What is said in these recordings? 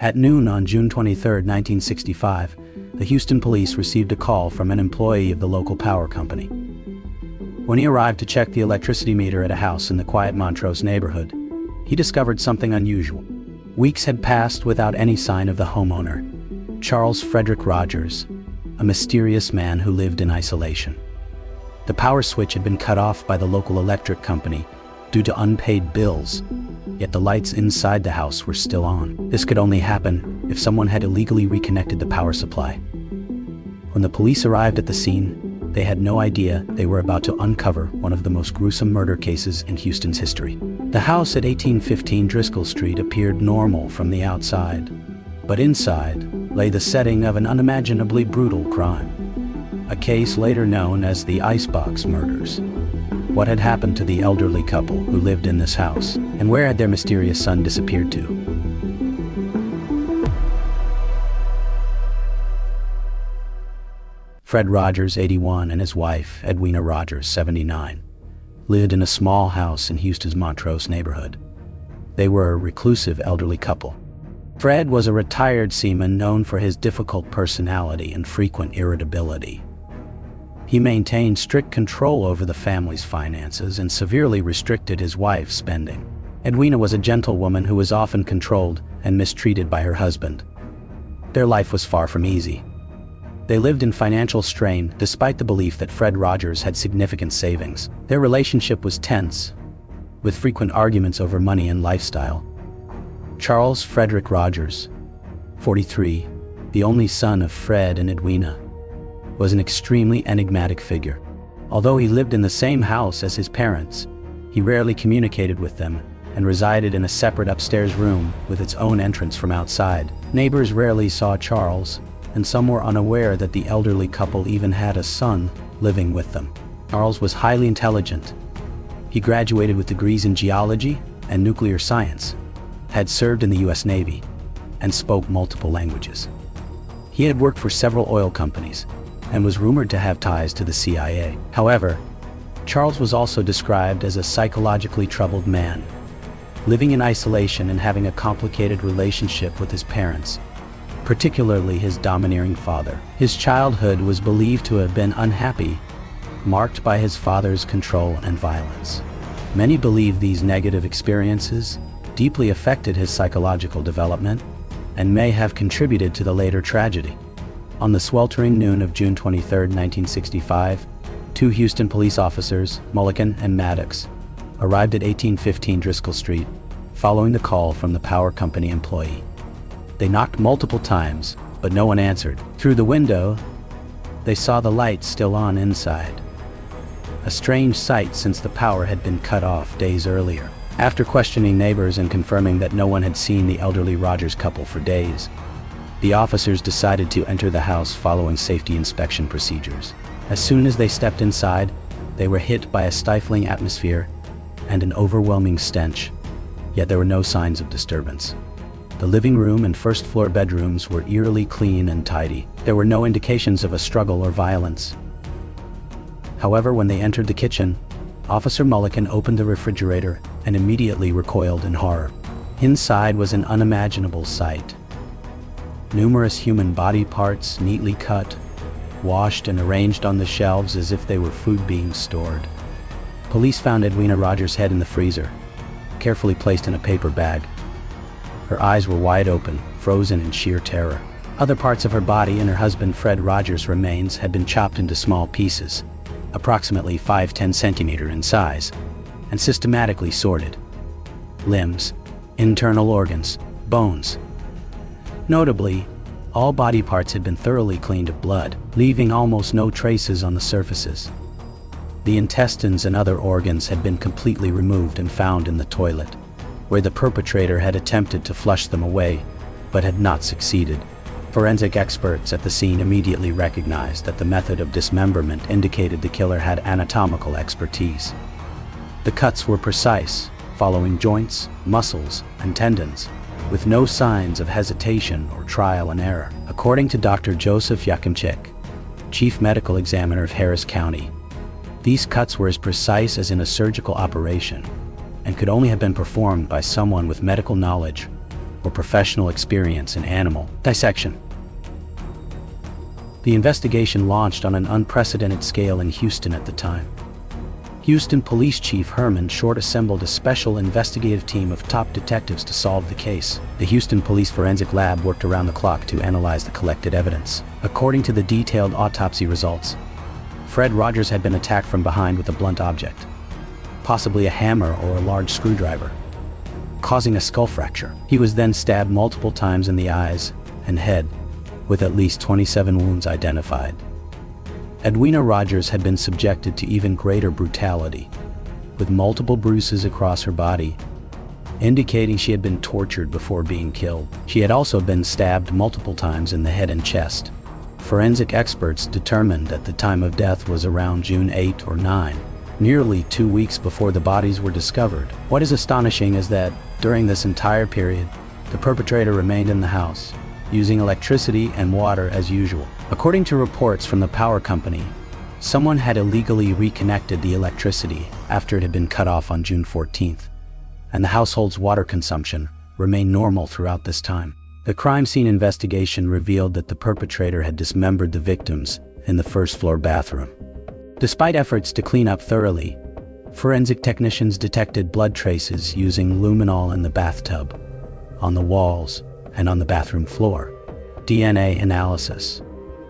At noon on June 23, 1965, the Houston police received a call from an employee of the local power company. When he arrived to check the electricity meter at a house in the quiet Montrose neighborhood, he discovered something unusual. Weeks had passed without any sign of the homeowner, Charles Frederick Rogers, a mysterious man who lived in isolation. The power switch had been cut off by the local electric company due to unpaid bills, yet the lights inside the house were still on. This could only happen if someone had illegally reconnected the power supply. When the police arrived at the scene, they had no idea they were about to uncover one of the most gruesome murder cases in Houston's history. The house at 1815 Driscoll Street appeared normal from the outside, but inside lay the setting of an unimaginably brutal crime, a case later known as the Icebox Murders. What had happened to the elderly couple who lived in this house, and where had their mysterious son disappeared to? Fred Rogers, 81, and his wife, Edwina Rogers, 79, lived in a small house in Houston's Montrose neighborhood. They were a reclusive elderly couple. Fred was a retired seaman known for his difficult personality and frequent irritability. He maintained strict control over the family's finances and severely restricted his wife's spending. Edwina was a gentlewoman who was often controlled and mistreated by her husband. Their life was far from easy. They lived in financial strain despite the belief that Fred Rogers had significant savings. Their relationship was tense, with frequent arguments over money and lifestyle. Charles Frederick Rogers, 43, the only son of Fred and Edwina, was an extremely enigmatic figure. Although he lived in the same house as his parents, he rarely communicated with them and resided in a separate upstairs room with its own entrance from outside. Neighbors rarely saw Charles, and some were unaware that the elderly couple even had a son living with them. Charles was highly intelligent. He graduated with degrees in geology and nuclear science, had served in the U.S. Navy, and spoke multiple languages. He had worked for several oil companies and was rumored to have ties to the CIA. However, Charles was also described as a psychologically troubled man, living in isolation and having a complicated relationship with his parents, particularly his domineering father. His childhood was believed to have been unhappy, marked by his father's control and violence. Many believe these negative experiences deeply affected his psychological development and may have contributed to the later tragedy. On the sweltering noon of June 23, 1965, two Houston police officers, Mulligan and Maddox, arrived at 1815 Driscoll Street, following the call from the power company employee. They knocked multiple times, but no one answered. Through the window, they saw the lights still on inside. A strange sight since the power had been cut off days earlier. After questioning neighbors and confirming that no one had seen the elderly Rogers couple for days, the officers decided to enter the house following safety inspection procedures. As soon as they stepped inside, they were hit by a stifling atmosphere and an overwhelming stench, yet there were no signs of disturbance. The living room and first-floor bedrooms were eerily clean and tidy. There were no indications of a struggle or violence. However, when they entered the kitchen, Officer Mulligan opened the refrigerator and immediately recoiled in horror. Inside was an unimaginable sight. Numerous human body parts neatly cut, washed and arranged on the shelves as if they were food being stored. Police found Edwina Rogers' head in the freezer, carefully placed in a paper bag. Her eyes were wide open, frozen in sheer terror. Other parts of her body and her husband Fred Rogers' remains had been chopped into small pieces, approximately 5–10 centimeters in size, and systematically sorted. Limbs, internal organs, bones. Notably, all body parts had been thoroughly cleaned of blood, leaving almost no traces on the surfaces. The intestines and other organs had been completely removed and found in the toilet, where the perpetrator had attempted to flush them away, but had not succeeded. Forensic experts at the scene immediately recognized that the method of dismemberment indicated the killer had anatomical expertise. The cuts were precise, following joints, muscles, and tendons, with no signs of hesitation or trial and error. According to Dr. Joseph Yakimczyk, Chief Medical Examiner of Harris County, these cuts were as precise as in a surgical operation, and could only have been performed by someone with medical knowledge or professional experience in animal dissection. The investigation launched on an unprecedented scale in Houston at the time. Houston Police Chief Herman Short assembled a special investigative team of top detectives to solve the case. The Houston Police Forensic Lab worked around the clock to analyze the collected evidence. According to the detailed autopsy results, Fred Rogers had been attacked from behind with a blunt object, possibly a hammer or a large screwdriver, causing a skull fracture. He was then stabbed multiple times in the eyes and head, with at least 27 wounds identified. Edwina Rogers had been subjected to even greater brutality, with multiple bruises across her body, indicating she had been tortured before being killed. She had also been stabbed multiple times in the head and chest. Forensic experts determined that the time of death was around June 8 or 9, nearly 2 weeks before the bodies were discovered. What is astonishing is that, during this entire period, the perpetrator remained in the house, using electricity and water as usual. According to reports from the power company, someone had illegally reconnected the electricity after it had been cut off on June 14th, and the household's water consumption remained normal throughout this time. The crime scene investigation revealed that the perpetrator had dismembered the victims in the first-floor bathroom. Despite efforts to clean up thoroughly, forensic technicians detected blood traces using luminol in the bathtub, on the walls, and on the bathroom floor. DNA analysis,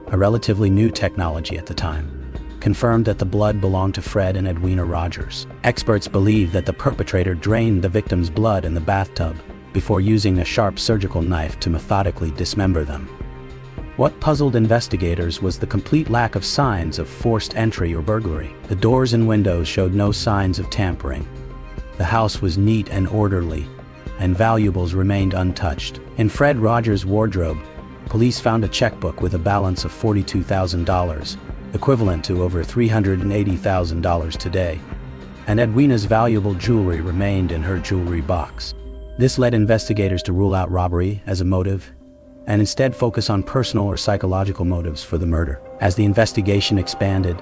a relatively new technology at the time, confirmed that the blood belonged to Fred and Edwina Rogers. Experts believe that the perpetrator drained the victim's blood in the bathtub before using a sharp surgical knife to methodically dismember them. What puzzled investigators was the complete lack of signs of forced entry or burglary. The doors and windows showed no signs of tampering. The house was neat and orderly, and valuables remained untouched. In Fred Rogers' wardrobe, police found a checkbook with a balance of $42,000, equivalent to over $380,000 today, and Edwina's valuable jewelry remained in her jewelry box. This led investigators to rule out robbery as a motive, and instead focus on personal or psychological motives for the murder. As the investigation expanded,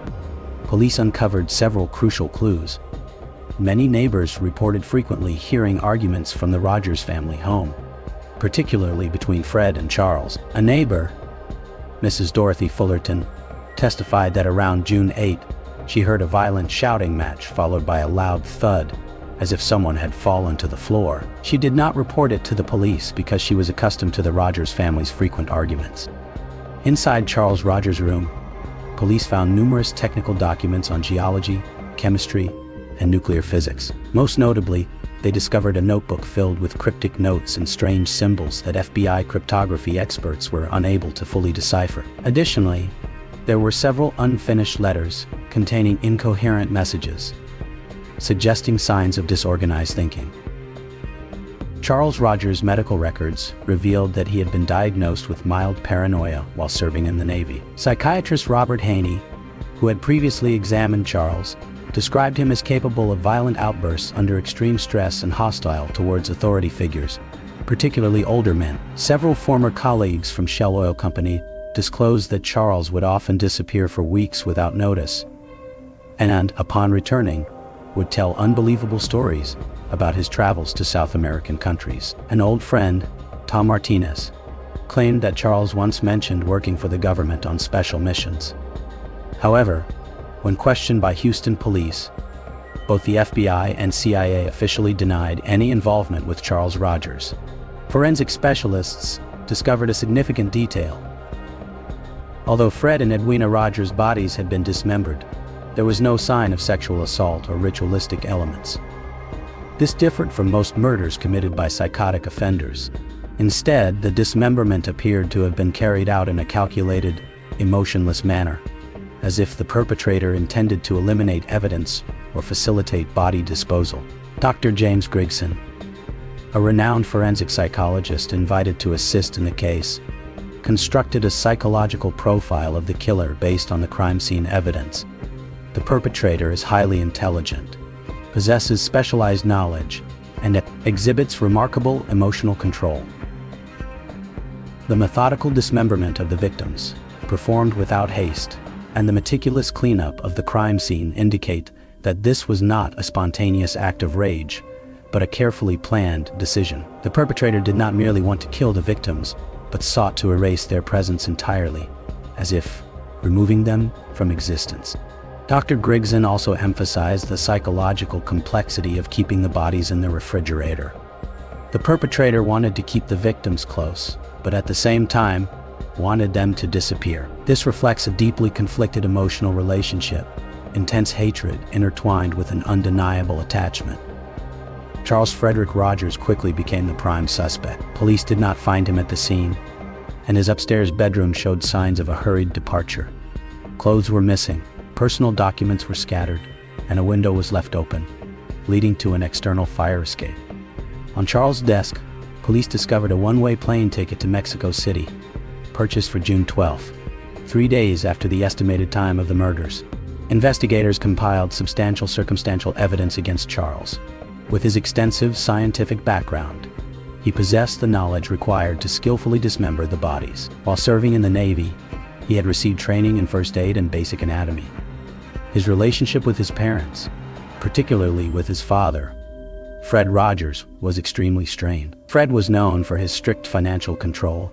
police uncovered several crucial clues. Many neighbors reported frequently hearing arguments from the Rogers family home, particularly between Fred and Charles. A neighbor, Mrs. Dorothy Fullerton, testified that around June 8, she heard a violent shouting match followed by a loud thud, as if someone had fallen to the floor. She did not report it to the police because she was accustomed to the Rogers family's frequent arguments. Inside Charles Rogers' room, police found numerous technical documents on geology, chemistry, and nuclear physics. Most notably, they discovered a notebook filled with cryptic notes and strange symbols that FBI cryptography experts were unable to fully decipher. Additionally, there were several unfinished letters containing incoherent messages, suggesting signs of disorganized thinking. Charles Rogers' medical records revealed that he had been diagnosed with mild paranoia while serving in the Navy. Psychiatrist Robert Haney, who had previously examined Charles, described him as capable of violent outbursts under extreme stress and hostile towards authority figures, particularly older men. Several former colleagues from Shell Oil Company disclosed that Charles would often disappear for weeks without notice, and, upon returning, would tell unbelievable stories about his travels to South American countries. An old friend, Tom Martinez, claimed that Charles once mentioned working for the government on special missions. However, when questioned by Houston police, both the FBI and CIA officially denied any involvement with Charles Rogers. Forensic specialists discovered a significant detail. Although Fred and Edwina Rogers' bodies had been dismembered, there was no sign of sexual assault or ritualistic elements. This differed from most murders committed by psychotic offenders. Instead, the dismemberment appeared to have been carried out in a calculated, emotionless manner, as if the perpetrator intended to eliminate evidence or facilitate body disposal. Dr. James Grigson, a renowned forensic psychologist invited to assist in the case, constructed a psychological profile of the killer based on the crime scene evidence. The perpetrator is highly intelligent, possesses specialized knowledge, and exhibits remarkable emotional control. The methodical dismemberment of the victims, performed without haste, and the meticulous cleanup of the crime scene indicate that this was not a spontaneous act of rage, but a carefully planned decision. The perpetrator did not merely want to kill the victims, but sought to erase their presence entirely, as if removing them from existence. Dr. Grigson also emphasized the psychological complexity of keeping the bodies in the refrigerator. The perpetrator wanted to keep the victims close, but at the same time, wanted them to disappear. This reflects a deeply conflicted emotional relationship, intense hatred intertwined with an undeniable attachment. Charles Frederick Rogers quickly became the prime suspect. Police did not find him at the scene, and his upstairs bedroom showed signs of a hurried departure. Clothes were missing, personal documents were scattered, and a window was left open, leading to an external fire escape. On Charles' desk, police discovered a one-way plane ticket to Mexico City, purchased for June 12, 3 days after the estimated time of the murders. Investigators compiled substantial circumstantial evidence against Charles. With his extensive scientific background, he possessed the knowledge required to skillfully dismember the bodies. While serving in the Navy, he had received training in first aid and basic anatomy. His relationship with his parents, particularly with his father, Fred Rogers, was extremely strained. Fred was known for his strict financial control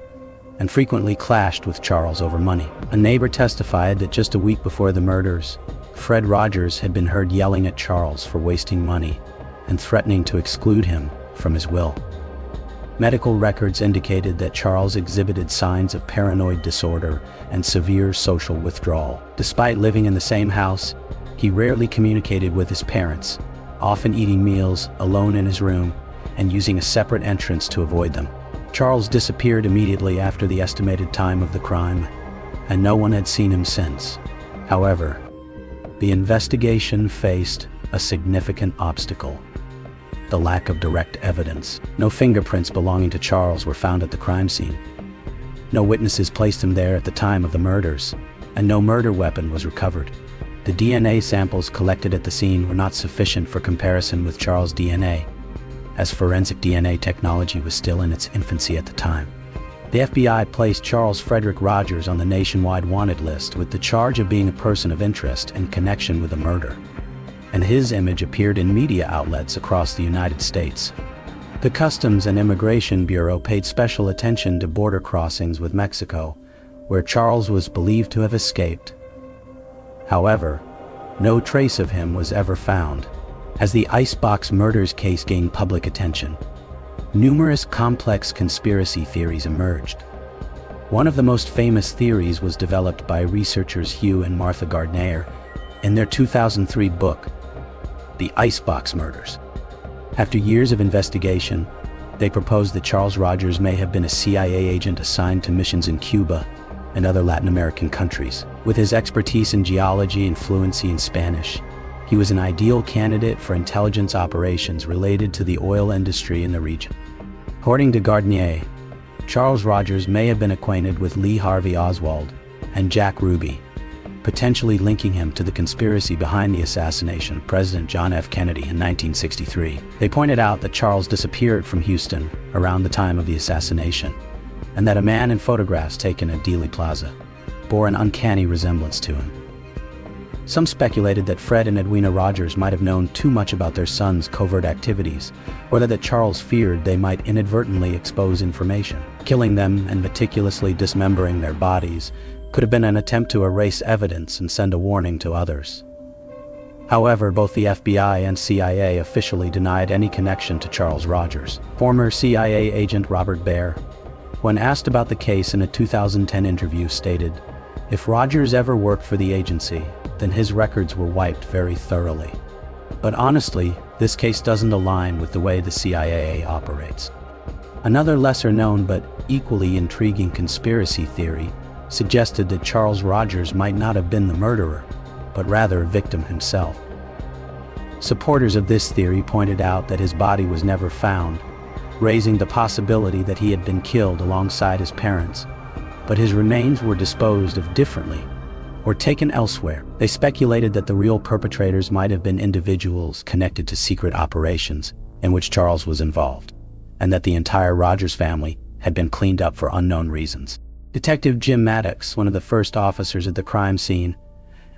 and frequently clashed with Charles over money. A neighbor testified that just a week before the murders, Fred Rogers had been heard yelling at Charles for wasting money and threatening to exclude him from his will. Medical records indicated that Charles exhibited signs of paranoid disorder and severe social withdrawal. Despite living in the same house, he rarely communicated with his parents, often eating meals alone in his room and using a separate entrance to avoid them. Charles disappeared immediately after the estimated time of the crime, and no one had seen him since. However, the investigation faced a significant obstacle: the lack of direct evidence. No fingerprints belonging to Charles were found at the crime scene. No witnesses placed him there at the time of the murders, and no murder weapon was recovered. The DNA samples collected at the scene were not sufficient for comparison with Charles' DNA, as forensic DNA technology was still in its infancy at the time. The FBI placed Charles Frederick Rogers on the nationwide wanted list with the charge of being a person of interest in connection with a murder, and his image appeared in media outlets across the United States. The Customs and Immigration Bureau paid special attention to border crossings with Mexico, where Charles was believed to have escaped. However, no trace of him was ever found. As the Icebox Murders case gained public attention, numerous complex conspiracy theories emerged. One of the most famous theories was developed by researchers Hugh and Martha Gardner in their 2003 book, The Icebox Murders. After years of investigation, they proposed that Charles Rogers may have been a CIA agent assigned to missions in Cuba and other Latin American countries. With his expertise in geology and fluency in Spanish, he was an ideal candidate for intelligence operations related to the oil industry in the region. According to Gardner, Charles Rogers may have been acquainted with Lee Harvey Oswald and Jack Ruby, potentially linking him to the conspiracy behind the assassination of President John F. Kennedy in 1963. They pointed out that Charles disappeared from Houston around the time of the assassination, and that a man in photographs taken at Dealey Plaza bore an uncanny resemblance to him. Some speculated that Fred and Edwina Rogers might have known too much about their son's covert activities, or that Charles feared they might inadvertently expose information. Killing them and meticulously dismembering their bodies could have been an attempt to erase evidence and send a warning to others. However, both the FBI and CIA officially denied any connection to Charles Rogers. Former CIA agent Robert Baer, when asked about the case in a 2010 interview, stated, "If Rogers ever worked for the agency, then his records were wiped very thoroughly. But honestly, this case doesn't align with the way the CIA operates." Another lesser-known but equally intriguing conspiracy theory suggested that Charles Rogers might not have been the murderer, but rather a victim himself. Supporters of this theory pointed out that his body was never found, raising the possibility that he had been killed alongside his parents, but his remains were disposed of differently or taken elsewhere. They speculated that the real perpetrators might have been individuals connected to secret operations in which Charles was involved, and that the entire Rogers family had been cleaned up for unknown reasons. Detective Jim Maddox, one of the first officers at the crime scene,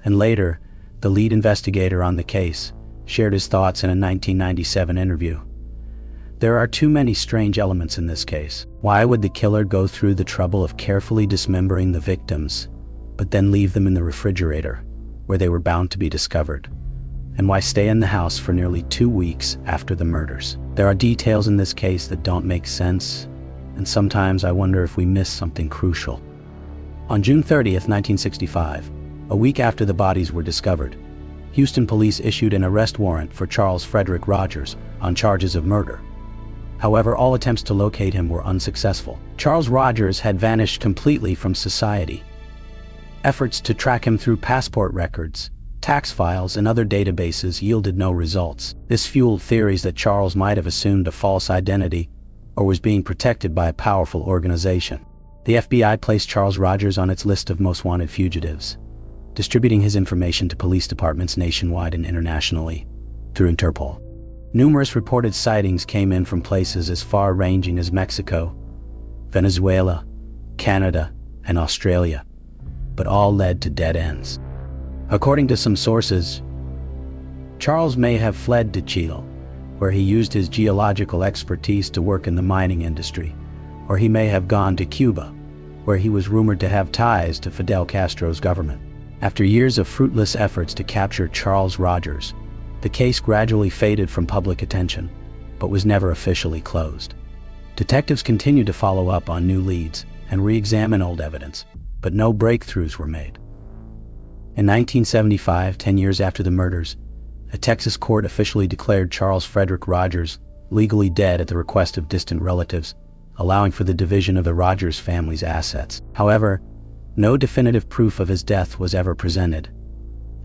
and later the lead investigator on the case, shared his thoughts in a 1997 interview. There are too many strange elements in this case. Why would the killer go through the trouble of carefully dismembering the victims, but then leave them in the refrigerator, where they were bound to be discovered? And why stay in the house for nearly 2 weeks after the murders? There are details in this case that don't make sense, and sometimes I wonder if we missed something crucial. On June 30th, 1965, a week after the bodies were discovered, Houston police issued an arrest warrant for Charles Frederick Rogers on charges of murder. However, all attempts to locate him were unsuccessful. Charles Rogers had vanished completely from society. Efforts to track him through passport records, tax files, and other databases yielded no results. This fueled theories that Charles might have assumed a false identity or was being protected by a powerful organization. The FBI placed Charles Rogers on its list of most wanted fugitives, distributing his information to police departments nationwide and internationally through Interpol. Numerous reported sightings came in from places as far-ranging as Mexico, Venezuela, Canada, and Australia, but all led to dead ends. According to some sources, Charles may have fled to Chile, where he used his geological expertise to work in the mining industry, or he may have gone to Cuba, where he was rumored to have ties to Fidel Castro's government. After years of fruitless efforts to capture Charles Rogers, the case gradually faded from public attention, but was never officially closed. Detectives continued to follow up on new leads and re-examine old evidence, but no breakthroughs were made. In 1975, 10 years after the murders, a Texas court officially declared Charles Frederick Rogers legally dead at the request of distant relatives, allowing for the division of the Rogers family's assets. However, no definitive proof of his death was ever presented.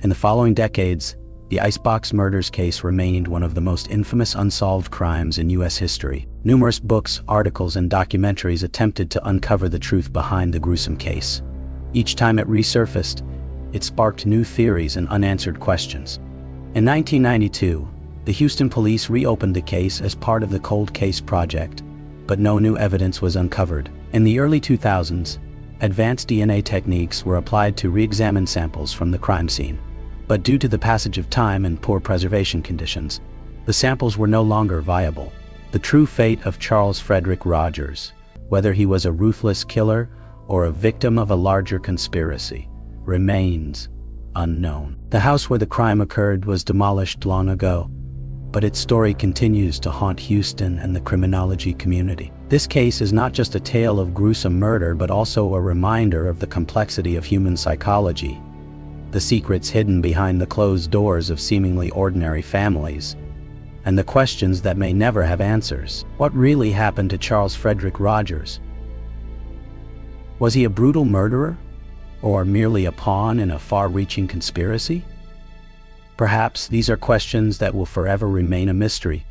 In the following decades, the Icebox Murders case remained one of the most infamous unsolved crimes in U.S. history. Numerous books, articles, and documentaries attempted to uncover the truth behind the gruesome case. Each time it resurfaced, it sparked new theories and unanswered questions. In 1992, the Houston police reopened the case as part of the Cold Case Project, but no new evidence was uncovered. In the early 2000s, advanced DNA techniques were applied to re-examine samples from the crime scene. But due to the passage of time and poor preservation conditions, the samples were no longer viable. The true fate of Charles Frederick Rogers, whether he was a ruthless killer or a victim of a larger conspiracy, remains unknown. The house where the crime occurred was demolished long ago, but its story continues to haunt Houston and the criminology community. This case is not just a tale of gruesome murder, but also a reminder of the complexity of human psychology, the secrets hidden behind the closed doors of seemingly ordinary families, and the questions that may never have answers. What really happened to Charles Frederick Rogers? Was he a brutal murderer, or merely a pawn in a far-reaching conspiracy? Perhaps these are questions that will forever remain a mystery,